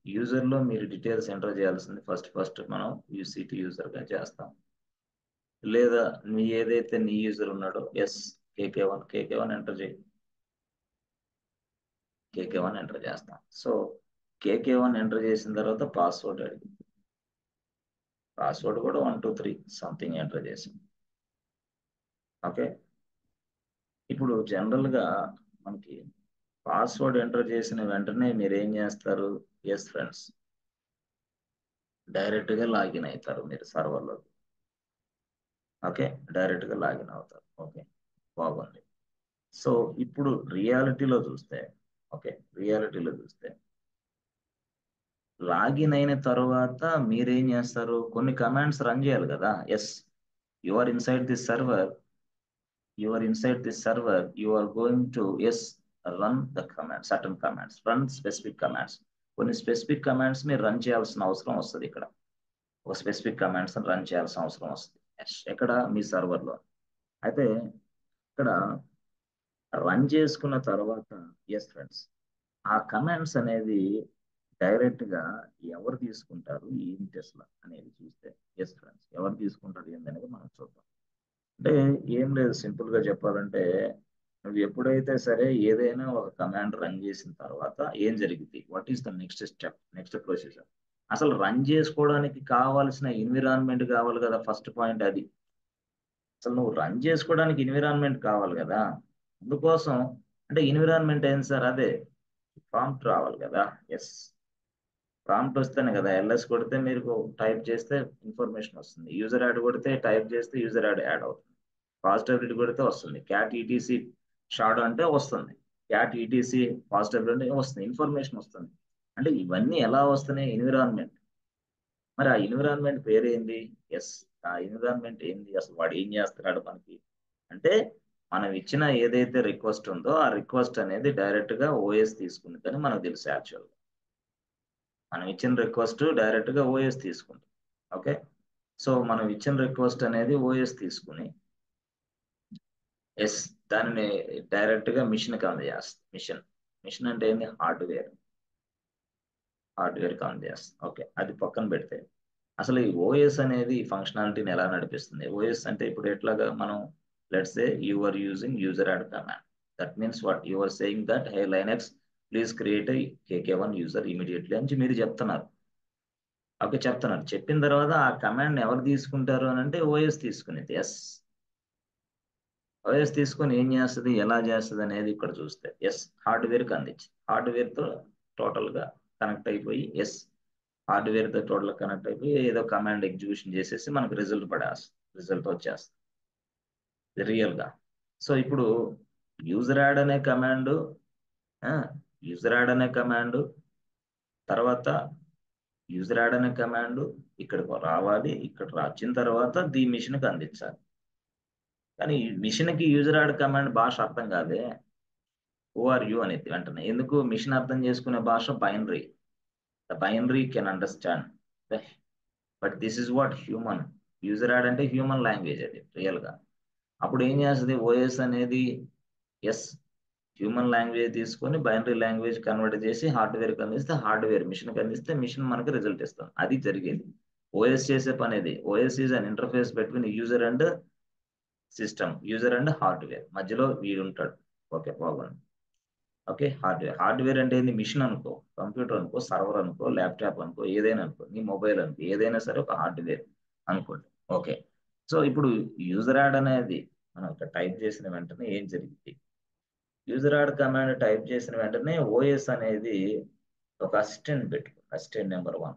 User లో మీరు డీటెయిల్స్ ఎంటర్ చేయాల్సింది ఫస్ట్ మనం యూసీటీ యూజర్ గా చేస్తాం. లేదా మీ ఏదైతే నీ యూజర్ ఉన్నాడో ఎస్ కేకే వన్ ఎంటర్ చేయి, కేకే1 ఎంటర్ చేస్తాం. సో కేకే1 ఎంటర్ చేసిన తర్వాత పాస్వర్డ్ అడిగింది, పాస్వర్డ్ కూడా 1 2 3 సంథింగ్ ఎంటర్ చేసాం. ఓకే, ఇప్పుడు జనరల్ గా మనకి పాస్వర్డ్ ఎంటర్ చేసిన వెంటనే మీరు ఏం చేస్తారు, ఎస్ ఫ్రెండ్స్ డైరెక్ట్ గా లాగిన్ అవుతారు మీరు సర్వర్లో. ఓకే, డైరెక్ట్ గా లాగిన్ అవుతారు. ఓకే బాగుంది. సో ఇప్పుడు రియాలిటీలో చూస్తే, ఓకే రియాలిటీలో చూస్తే లాగిన్ అయిన తర్వాత మీరేం చేస్తారు, కొన్ని కమాండ్స్ రన్ చేయాలి కదా. Yes you are inside this server, you are going to yes run the commands, certain commands, run specific commands. కొన్ని స్పెసిఫిక్ కమాండ్స్ మీరు రన్ చేయాల్సిన అవసరం వస్తుంది. ఇక్కడ ఒక స్పెసిఫిక్ కమాండ్స్ రన్ చేయాల్సిన అవసరం వస్తుంది ఎక్కడ, మీ సర్వర్లో. అయితే ఇక్కడ రన్ చేసుకున్న తర్వాత ఎస్ ఫ్రెండ్స్ ఆ కమాండ్స్ అనేది డైరెక్ట్ గా ఎవరు తీసుకుంటారు ఏంటి అసలు అనేది చూస్తే ఎస్ ఫ్రెండ్స్ ఎవరు తీసుకుంటారు ఏంటనేది మనం చూద్దాం. అంటే ఏం లేదు, సింపుల్ గా చెప్పాలంటే నువ్వు ఎప్పుడైతే సరే ఏదైనా ఒక కమాండ్ రన్ చేసిన తర్వాత ఏం జరిగింది, what is the next step, next procedure. అసలు రన్ చేసుకోవడానికి కావాల్సిన ఎన్విరాన్మెంట్ కావాలి కదా, ఫస్ట్ పాయింట్ అది. అసలు నువ్వు రన్ చేసుకోవడానికి ఎన్విరాన్మెంట్ కావాలి కదా, అందుకోసం అంటే ఎన్విరాన్మెంట్ ఏంటి సార్, అదే ప్రాంప్ట్ రావాలి కదా. ఎస్ ప్రాంప్ట్ వస్తేనే కదా, ఎల్ఎస్ కొడితే మీరు టైప్ చేస్తే ఇన్ఫర్మేషన్ వస్తుంది, యూజర్ యాడ్ కొడితే టైప్ చేస్తే యూజర్ యాడ్ అవుతుంది, పాజిటివిటీ కొడితే వస్తుంది, క్యాట్ ఈటీసీ షాడో అంటే వస్తుంది, క్యాట్ ఈటీసీ పాజిటివిటీ వస్తుంది, ఇన్ఫర్మేషన్ వస్తుంది. అంటే ఇవన్నీ ఎలా వస్తున్నాయి? ఎన్విరాన్మెంట్. మరి ఆ ఎన్విరాన్మెంట్ పేరు ఏంది? ఎస్, ఆ ఎన్విరాన్మెంట్ ఏంది, అసలు వాడు ఏం చేస్తున్నాడు మనకి అంటే, మనం ఇచ్చిన ఏదైతే రిక్వెస్ట్ ఉందో ఆ రిక్వెస్ట్ అనేది డైరెక్ట్ గా ఓఎస్ తీసుకుంది కానీ మనకు తెలుసు యాక్చువల్. మనం ఇచ్చిన రిక్వెస్ట్ డైరెక్ట్ గా ఓఎస్ తీసుకుంది. ఓకే, సో మనం ఇచ్చిన రిక్వెస్ట్ అనేది ఓఎస్ తీసుకుని ఎస్ దానిని డైరెక్ట్ గా మిషన్ కి అందజేస్తుంది. మిషన్ అంటే ఏంది? హార్డ్వేర్ కి అందజేస్తుంది. ఓకే, అది పక్కన పెడితే అసలు ఈ ఓఎస్ అనేది ఈ ఫంక్షనాలిటీని ఎలా నడిపిస్తుంది? ఓఎస్ అంటే ఇప్పుడు ఎట్లాగా మనం let's say you are using user add command. That means what you are saying that hey Linux please create KK1 user immediately అని మీరు చెప్తున్నారు. ఓకే, చెప్తున్నారు. చెప్పిన తర్వాత ఆ కమాండ్ ఎవరు తీసుకుంటారు అని అంటే ఓఎస్ తీసుకునేది. ఎస్, ఓఎస్ తీసుకొని ఏం చేస్తుంది, ఎలా చేస్తుంది అనేది ఇక్కడ చూస్తే ఎస్ హార్డ్వేర్కి అందించి హార్డ్వేర్తో టోటల్గా కనెక్ట్ అయిపోయి ఎస్ హార్డ్వేర్తో టోటల్ కనెక్ట్ అయిపోయి ఏదో కమాండ్ ఎగ్జిక్యూషన్ చేసేసి మనకు రిజల్ట్ వచ్చేస్తుంది రియల్గా. సో ఇప్పుడు యూజర్ యాడ్ అనే కమాండ్ తర్వాత యూజర్ యాడ్ అనే కమాండ్ ఇక్కడికి రావాలి. ఇక్కడ వచ్చిన తర్వాత దీ మిషన్కి అందించాలి. కానీ మిషన్కి యూజర్ యాడ్ కమాండ్ భాష అర్థం కాదే. యు అనేది వెంటనే ఎందుకు? మిషన్ అర్థం చేసుకునే భాష binary. The binary can understand but this is what human. User add అంటే హ్యూమన్ లాంగ్వేజ్ అది రియల్గా. అప్పుడు ఏం చేస్తుంది ఓఎస్ అనేది? ఎస్, హ్యూమన్ లాంగ్వేజ్ తీసుకొని బైనరీ లాంగ్వేజ్ కన్వర్ట్ చేసి హార్డ్వేర్కి అందిస్తే హార్డ్వేర్ మిషన్కి అందిస్తే మిషన్ మనకి రిజల్ట్ ఇస్తుంది. అది జరిగేది. ఓఎస్ చేసే పని అది. OS is an interface between user and system, user and hardware, మధ్యలో వీడు ఉంటాడు. ఓకే, బాగుంది. ఓకే, హార్డ్వేర్ అంటే ఏంది? మిషన్ అనుకో, కంప్యూటర్ అనుకో, సర్వర్ అనుకో, ల్యాప్టాప్ అనుకో, ఏదైనా అనుకో, నీ మొబైల్ అనుకో, ఏదైనా సరే ఒక హార్డ్వేర్ అనుకోండి. ఓకే, సో ఇప్పుడు యూజర్ యాడ్ అనేది మనం ఇక్కడ టైప్ చేసిన వెంటనే ఏం జరిగింది? యూజర్ యాడ్ కమాండ్ టైప్ చేసిన వెంటనే ఓఎస్ అనేది ఒక అసిస్టెంట్ పెట్టుకుంది. అసిస్టెంట్ నెంబర్ 1,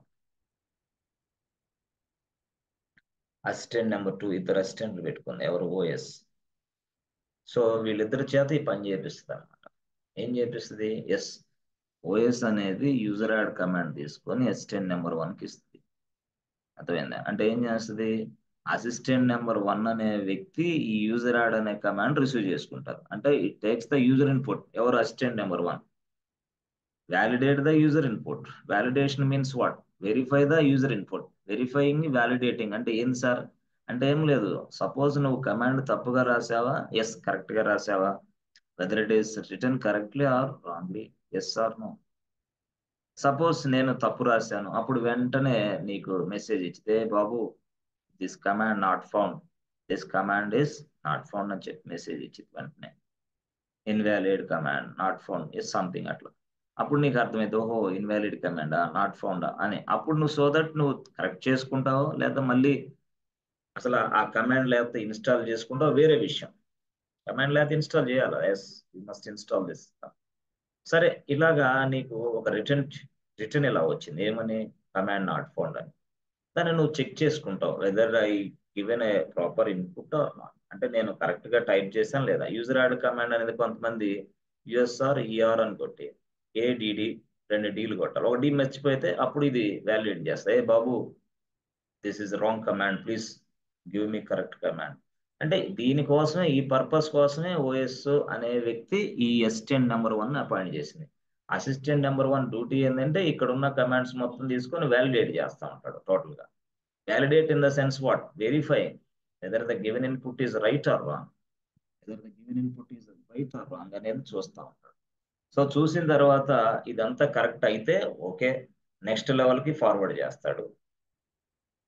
అసిస్టెంట్ నెంబర్ 2, ఇద్దరు అసిస్టెంట్లు పెట్టుకుంది. ఎవరు? ఓఎస్. సో వీళ్ళిద్దరి చేత ఈ పని చేపిస్తుంది అనమాట. ఏం చేపిస్తుంది? ఎస్, ఓఎస్ అనేది యూజర్ యాడ్ కమాండ్ తీసుకొని అసిస్టెంట్ నెంబర్ 1కి ఇస్తుంది. అర్థమైందా? అంటే ఏం చేస్తుంది? అసిస్టెంట్ నెంబర్ 1 అనే వ్యక్తి ఈ యూజర్ యాడ్ అనే కమాండ్ రిసీవ్ చేసుకుంటారు. అంటే it takes the user input. ఎవరు? Assistant number 1. Validate the user input. Validation means what? Verify the user input. Verifying, validating అంటే ఏంది సార్? అంటే ఏం లేదు. సపోజ్ నువ్వు కమాండ్ తప్పుగా రాసావా? ఎస్, కరెక్ట్ గా రాసావా? Whether it is return correctly or wrongly, yes or no. Suppose నేను తప్పు రాశాను, అప్పుడు వెంటనే నీకు మెసేజ్ ఇచ్చితే బాబు this command not found, this command is not found అని చెప్పి మెసేజ్ ఇచ్చింది వెంటనే. Invalid command, not found is something అట్లా. అప్పుడు నీకు అర్థమైతే ఓహో ఇన్వాలిడ్ కమాండా, నాట్ ఫౌండా అని. అప్పుడు నువ్వు సో దట్ నువ్వు కరెక్ట్ చేసుకుంటావు, లేదా మళ్ళీ అసలు ఆ కమాండ్ లేకపోతే ఇన్స్టాల్ చేసుకుంటావు, వేరే విషయం. కమాండ్ లేకపోతే ఇన్స్టాల్ చేయాలా? Yes, you must install this. సరే, ఇలాగా నీకు ఒక రిటర్న్ ఇలా వచ్చింది. ఏమని? కమాండ్ నాట్ ఫౌండ్ అని. దాన్ని నువ్వు చెక్ చేసుకుంటావు weather I given a proper input are not. అంటే నేను కరెక్ట్ గా టైప్ చేశాను లేదా? యూజర్ యాడ్ కమాండ్ అనేది కొంతమంది యుఎస్ఆర్ ఈఆర్ అని కొట్టి ఏడిడి 2 డీలు కొట్టాలి. ఒక డీ మర్చిపోతే అప్పుడు ఇది వ్యాలిడేట్ చేస్తా, ఏ బాబు this is wrong command, please give me correct command. అంటే దీనికోసమే, ఈ పర్పస్ కోసమే ఓఎస్ అనే వ్యక్తి ఈ అసిస్టెంట్ నెంబర్ 1 అపాయింట్ చేసింది. అసిస్టెంట్ నెంబర్ 1 డ్యూటీ ఏంటంటే ఇక్కడ ఉన్న కమాండ్స్ మొత్తం తీసుకొని వ్యాలిడేట్ చేస్తా ఉంటాడు టోటల్ గా. Validate in the sense what? Verifying whether the given input is right or wrong. Whether the given input is right or wrong అనేది చూస్తా ఉంటాడు. సో చూసిన తర్వాత ఇదంతా కరెక్ట్ అయితే ఓకే, నెక్స్ట్ లెవెల్ కి ఫార్వర్డ్ చేస్తాడు.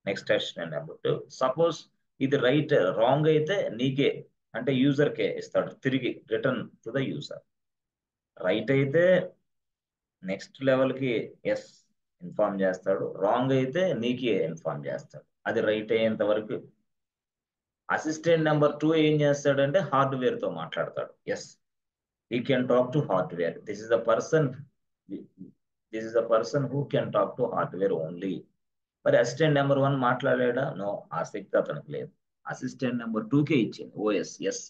Next assistant number 2. సపోజ్ ఇది రైట్ రాంగ్ అయితే నీకే అంటే యూజర్ కే ఇస్తాడు తిరిగి, return to the user. Right అయితే నెక్స్ట్ లెవెల్ కి ఎస్ ఇన్ఫార్మ్ చేస్తాడు, రాంగ్ అయితే నీకే ఇన్ఫార్మ్ చేస్తాడు. అది రైట్ అయ్యేంత వరకు అసిస్టెంట్ నెంబర్ 2 ఏం చేస్తాడంటే హార్డ్వేర్ తో మాట్లాడతాడు. Yes, he can talk to hardware. This is the person who can talk to hardware only. మరి అసిస్టెంట్ నెంబర్ 1 మాట్లాడాడా? నో, ఆసక్తి అతనికి లేదు. అసిస్టెంట్ నెంబర్ 2కే ఇచ్చింది OS. Yes,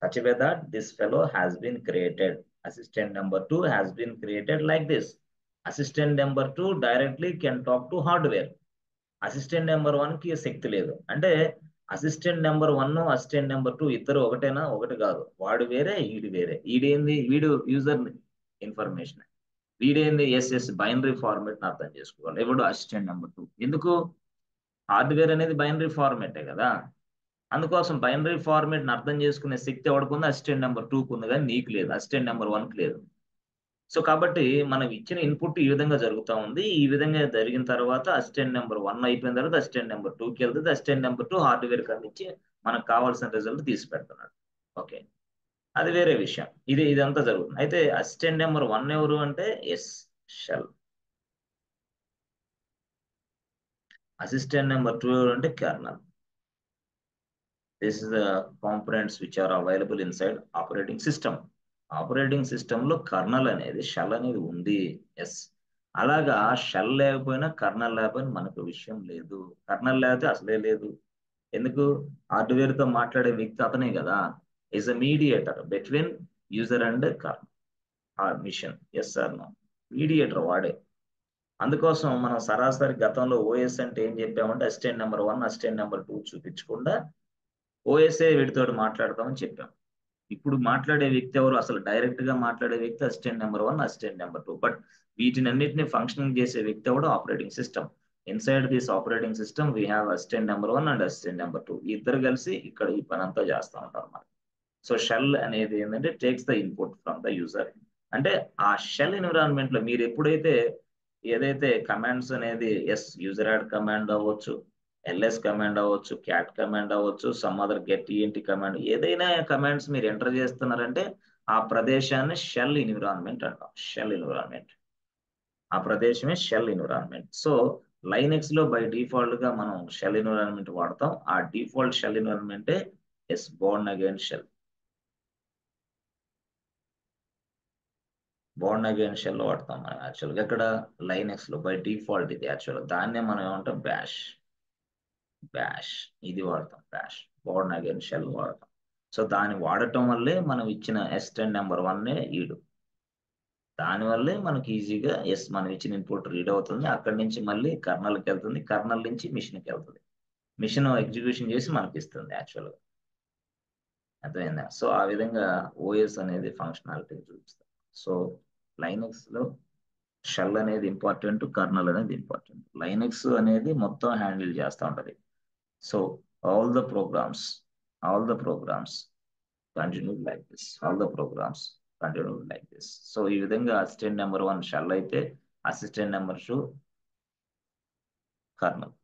such a way that this fellow has been created. Assistant number 2 has been created like this. Assistant number 2 directly can talk to hardware. Assistant number 1కి శక్తి లేదు. అంటే assistant number 1 assistant number 2 ఇద్దరు ఒకటేనా? ఒకటి కాదు. వాడు వేరే, ఈడు వేరే. ఈడేంది? వీడు యూజర్ ఇన్ఫర్మేషన్. వీడేంది? ఎస్ఎస్ బైనరీ ఫార్మేట్ అర్థం చేసుకోవాలి. ఎవడు? Assistant number 2. ఎందుకు? హార్డ్వేర్ అనేది బైనరీ ఫార్మేటే కదా. అందుకోసం బైనరీ ఫార్మేట్ అర్థం చేసుకునే శక్తి ఎవడుకుంది? అసిస్టెంట్ నెంబర్ 2కు ఉంది, కానీ నీకు లేదు, అసిస్టెంట్ నెంబర్ 1కి లేదు. సో కాబట్టి మనం ఇచ్చిన ఇన్పుట్ ఈ విధంగా జరుగుతూ ఉంది. ఈ విధంగా జరిగిన తర్వాత అసిస్టెంట్ నెంబర్ 1 అయిపోయిన తర్వాత అసిస్టెంట్ నెంబర్ 2కి వెళ్తుంది. అసిస్టెంట్ నెంబర్ 2 హార్డ్వేర్కి అందించి మనకు కావాల్సిన రిజల్ట్ తీసి పెడుతున్నాడు. ఓకే, అది వేరే విషయం. ఇదంతా జరుగుతుంది. అయితే అసిస్టెంట్ నెంబర్ 1 ఎవరు అంటే ఎస్ షెల్. అసిస్టెంట్ నెంబర్ 2 ఎవరు అంటే kernel. This is the components which are available inside operating system. Operating సిస్టంలో కర్నల్ అనేది, షెల్ అనేది ఉంది. ఎస్, అలాగా షెల్ లేకపోయినా కర్నల్ లేకపోయినా మనకు విషయం లేదు. కర్నల్ లేకపోతే అసలే లేదు. ఎందుకు? హార్డ్వేర్తో మాట్లాడే వ్యక్తి అతనే కదా. Is a mediator between user and kernel machine. Yes sir, no, mediator వాడే. అందుకోసం మనం సరాసరి గతంలో ఓఎస్ అంటే ఏం చెప్పామంటే అసిస్టెంట్ నెంబర్ 1 అసిస్టెంట్ నెంబర్ 2 చూపించకుండా ఓఎస్ఏ వీటితోటి మాట్లాడతామని చెప్పాం. ఇప్పుడు మాట్లాడే వ్యక్తి ఎవరు? అసలు డైరెక్ట్ గా మాట్లాడే వ్యక్తి అసిస్టెంట్ నెంబర్ 1 అసిస్టెంట్ నెంబర్ 2. బట్ వీటినన్నిటిని ఫంక్షనింగ్ చేసే వ్యక్తి ఎవడు? Operating system. Inside this operating system we have assistant number 1 and assistant number 2. ఇద్దరు కలిసి ఇక్కడ ఈ పని అంతా చేస్తూ ఉంటారు అన్నమాట. సో షెల్ అనేది ఏంటంటే takes the input from the user. అంటే ఆ షెల్ ఎన్విరాన్మెంట్ లో మీరు ఎప్పుడైతే ఏదైతే కమాండ్స్ అనేది యూజర్ యాడ్ కమాండ్ అవ్వచ్చు, ఎల్ఎస్ కమాండ్ అవ్వచ్చు, క్యాట్ కమాండ్ అవ్వచ్చు, some other get ENT command, ఏదైనా కమాండ్స్ మీరు ఎంటర్ చేస్తున్నారంటే ఆ ప్రదేశాన్ని షెల్ ఎన్విరాన్మెంట్ అంటాం. షెల్ ఎన్విరాన్మెంట్, ఆ ప్రదేశమే షెల్ ఎన్విరాన్మెంట్. సో లైనెక్స్ లో బై డిఫాల్ట్ గా మనం షెల్ ఎన్విరాన్మెంట్ వాడతాం. ఆ డిఫాల్ట్ షెల్ ఎన్విరాన్మెంటే Bourne again shell. Bourne again shell వాడతాం మనం యాక్చువల్గా. ఎక్కడ? లైనెక్స్ లో బై డిఫాల్ట్ ఇది యాక్చువల్. దాన్నే మనం ఏమంటాం? బ్యాష్ ఇది వాడతాం. బ్యాష్ బోర్న్ అగైన్ షెల్ వాడతాం. సో దాన్ని వాడటం వల్లే మనం ఇచ్చిన అసిస్టెంట్ నెంబర్ 1 ఈడు. దానివల్లే మనకి ఈజీగా మనం ఇచ్చిన ఇన్పుట్ రీడ్ అవుతుంది. అక్కడి నుంచి మళ్ళీ కర్నల్కి వెళ్తుంది, కర్నల్ నుంచి మిషన్కి వెళ్తుంది, మిషన్ ఎగ్జిక్యూషన్ చేసి మనకి ఇస్తుంది యాక్చువల్గా. అర్థమైందా? సో ఆ విధంగా ఓఎస్ అనేది ఫంక్షనాలిటీ చూపిస్తాం. సో లైనక్స్ లో షెల్ అనేది ఇంపార్టెంట్, కర్నల్ అనేది ఇంపార్టెంట్. లైనక్స్ అనేది మొత్తం హ్యాండిల్ చేస్తూ ఉంటది. So all the programs continue like this. So ఈ విధంగా అసిస్టెంట్ నెంబర్ 1 షెల్ అయితే assistant number 2 kernel.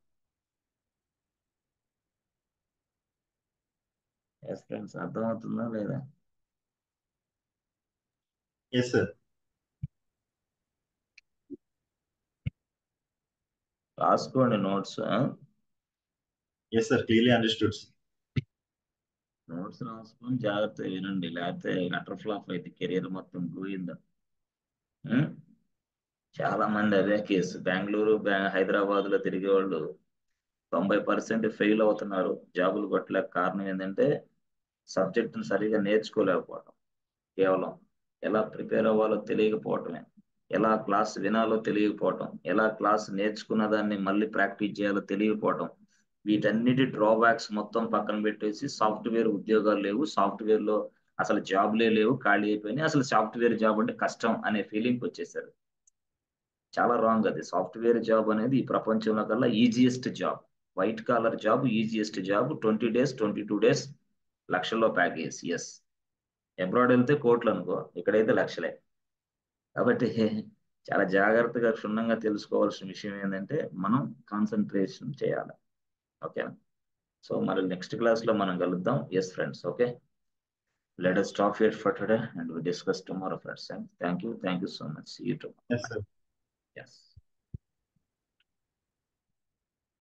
Yes friends, అర్థమవుతుందా లేదా? Yes, sir. రాసుకోండి notes. Yes, sir. Clearly understood. Notes రాసుకొని జాగ్రత్తగా వినండి, లేకపోతే అటర్ ఫ్లాప్ అయితే కెరీర్ మొత్తం పోయిందా. చాలా మంది అదే కేసు. బెంగళూరు హైదరాబాద్ లో తిరిగే వాళ్ళు 90% ఫెయిల్ అవుతున్నారు. జాబులు కొట్టలేక కారణం ఏంటంటే సబ్జెక్టును సరిగా నేర్చుకోలేకపోవడం. కేవలం ఎలా ప్రిపేర్ అవ్వాలో తెలియకపోవటమే, ఎలా క్లాస్ వినాలో తెలియకపోవటం, ఎలా క్లాస్ నేర్చుకున్న దాన్ని మళ్ళీ ప్రాక్టీస్ చేయాలో తెలియకపోవటం. వీటన్నిటి డ్రాబ్యాక్స్ మొత్తం పక్కన పెట్టేసి సాఫ్ట్వేర్ ఉద్యోగాలు లేవు, సాఫ్ట్వేర్ లో అసలు జాబ్లే లేవు, ఖాళీ అయిపోయినాయి, అసలు సాఫ్ట్వేర్ జాబ్ అంటే కష్టం అనే ఫీలింగ్ వచ్చేసారు. చాలా రాంగ్ అది. సాఫ్ట్వేర్ జాబ్ అనేది ఈ ప్రపంచంలో కల్లా easiest job. White collar job, easiest job. 20 days 22 days లక్షల్లో ప్యాకేజ్. ఎస్, అబ్రాడ్ వెళ్తే కోట్లు అనుకో, ఇక్కడైతే లక్షలే. కాబట్టి చాలా జాగ్రత్తగా క్షుణ్ణంగా తెలుసుకోవాల్సిన విషయం ఏంటంటే మనం కాన్సన్ట్రేషన్ చేయాలి. ఓకేనా? సో మరి నెక్స్ట్ క్లాస్ లో మనం కలుద్దాం. Yes friends, okay, let us stop here for today and we discuss tomorrow, friends. Thank you so much. See you tomorrow. Yes, sir. Yes.